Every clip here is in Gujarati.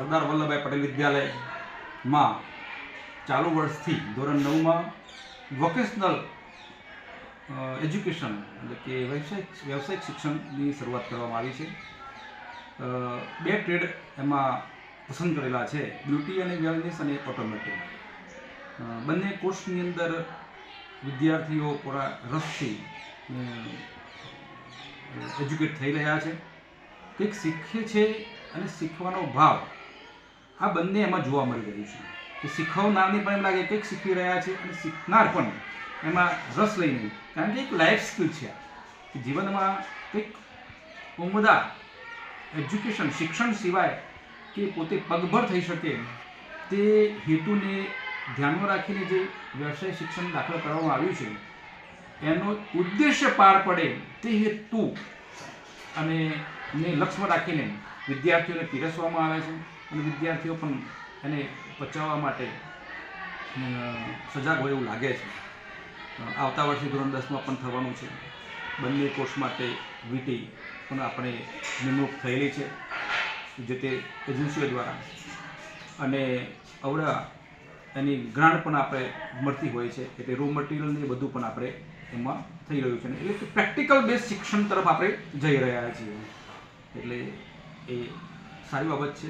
સરદાર વલ્લભભાઈ પટેલ વિદ્યાલયમાં ચાલુ વર્ષથી ધોરણ 9માં વોકેશનલ એજ્યુકેશન એટલે કે વ્યવસાયિક શિક્ષણની શરૂઆત કરવામાં આવી છે. 2 ટ્રેડ એમાં પસંદ કરેલા છે, બ્યુટી અને વેલનેસ અને ઓટોમેટિક. બંને કોર્સની અંદર વિદ્યાર્થીઓ પૂરા રસથી એજ્યુકેટ થઈ રહ્યા છે. કંઈક શીખે છે અને શીખવાનો ભાવ આ બંને એમાં જોવા મળી રહ્યું છે કે શીખવનારને પણ એમ લાગે કંઈક શીખી રહ્યા છે અને શીખનાર પણ એમાં રસ લઈને, કારણ કે એક લાઈફ સ્કિલ છે કે જીવનમાં કંઈક ઉમદા એજ્યુકેશન શિક્ષણ સિવાય કે પોતે પગભર થઈ શકે તે હેતુને ધ્યાનમાં રાખીને જે વ્યવસાય શિક્ષણ દાખલ કરવામાં આવ્યું છે એનો ઉદ્દેશ્ય પાર પડે તે હેતુ અને લક્ષ્યમાં રાખીને વિદ્યાર્થીઓને પીરસવામાં આવે છે અને વિદ્યાર્થીઓ પણ એને પચાવવા માટે સજાગ હોય એવું લાગે છે. આવતા વર્ષે ધોરણ 10માં પણ થવાનું છે. બંને કોર્સ માટે વીટી પણ આપણે નિમણૂક થયેલી છે જે તે એજન્સીઓ દ્વારા, અને અવડા એની ગ્રાન્ટ પણ આપણે મળતી હોય છે, એટલે રો મટીરિયલને બધું પણ આપણે એમાં થઈ રહ્યું છે. એટલે કે પ્રેક્ટિકલ બેઝ શિક્ષણ તરફ આપણે જઈ રહ્યા છીએ, એટલે એ સારી બાબત છે.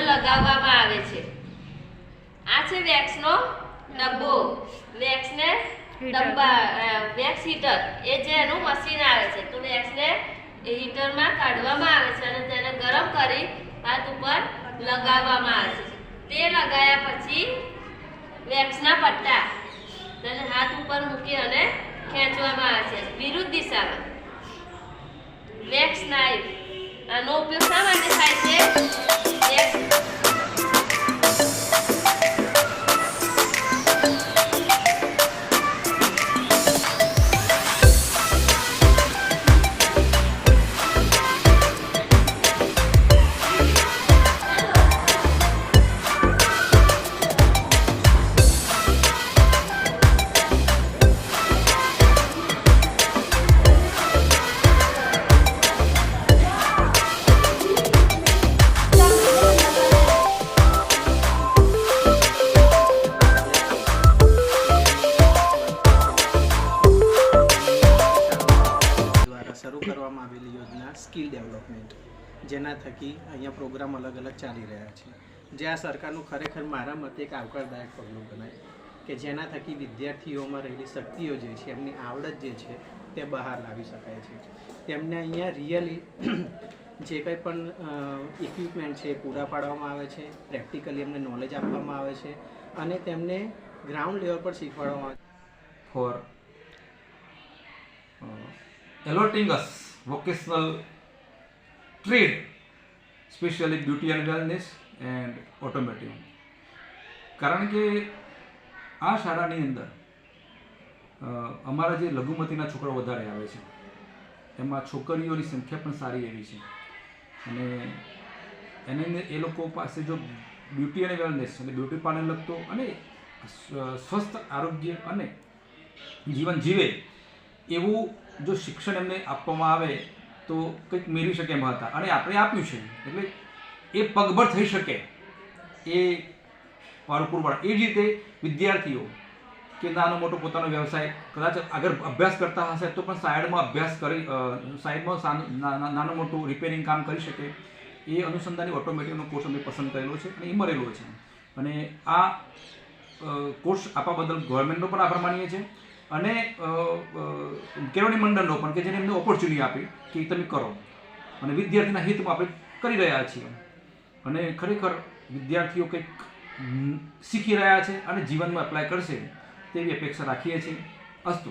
લગાવવામાં આવે છે. આ છે વેક્સનો ડબ્બો, વેક્સને ડબ્બા વેક્સ હીટર એ જે એનું મશીન આવે છે. તો વેક્સને હીટરમાં કાઢવામાં આવે છે અને તેને ગરમ કરી હાથ ઉપર લગાવવામાં આવે છે. તે લગાયા પછી વેક્સના પટ્ટા તેને હાથ ઉપર મૂકી અને ખેંચવામાં આવે છે વિરુદ્ધ દિશામાં. વેક્સ નાઇફ આનો ઉપયોગ શા માટે થાય છે? વેક્સ દ્વારા શરૂ કરવામાં આવેલી યોજના સ્કિલ ડેવલપમેન્ટ, જેના થકી અહીંયા પ્રોગ્રામ અલગ અલગ ચાલી રહ્યા છે. જે આ સરકારનું ખરેખર મારા મતે એક આવકારદાયક પગલું ગણાય કે જેના થકી વિદ્યાર્થીઓમાં રહેલી શક્તિઓ જે છે, એમની આવડત જે છે તે બહાર લાવી શકાય છે. તેમને અહીંયા રિયલી જે કંઈ પણ ઇક્વિપમેન્ટ છે એ પૂરા પાડવામાં આવે છે, પ્રેક્ટિકલી એમને નોલેજ આપવામાં આવે છે અને તેમને ગ્રાઉન્ડ લેવલ પર શીખવાડવામાં આવે છે. for allotting us vocational trade, especially beauty and wellness and automotive. કારણ કે આ શાળાની અંદર અમારા જે લઘુમતીના છોકરાઓ વધારે આવે છે એમાં છોકરીઓની સંખ્યા પણ સારી એવી છે અને એને એ લોકો પાસે જો બ્યુટી અને વેલનેસ અને બ્યુટી પાર્લર લગતો અને સ્વસ્થ આરોગ્ય અને જીવન જીવે એવું જો શિક્ષણ એમને આપવામાં આવે તો કંઈક મેળવી શકે એમ હતા અને આપણે આપ્યું છે એટલે એ પગભર થઈ શકે એ પૂરવાડ. એ જ રીતે વિદ્યાર્થીઓ કે નાનો મોટો પોતાનો વ્યવસાય કદાચ આગળ અભ્યાસ કરતા હશે તો પણ સાઈડમાં અભ્યાસ કરી સાઈડમાં નાનું મોટું રિપેરિંગ કામ કરી શકે એ અનુસંધાની ઓટોમેટિકનો કોર્સ અમે પસંદ કરેલો છે અને એ મળેલો છે. અને આ કોર્સ આપવા બદલ ગવર્મેન્ટનો પણ આભાર માનીએ છીએ અને કેળવણી મંડળનો પણ કે જેને એમને ઓપોર્ચ્યુનિટી આપી કે તમે કરો અને વિદ્યાર્થીના હિતમાં આપણે કરી રહ્યા છીએ અને ખરેખર વિદ્યાર્થીઓ કંઈક શીખી રહ્યા છે અને જીવનમાં એપ્લાય કરશે તેવી અપેક્ષા રાખીએ છીએ. અસ્તુ.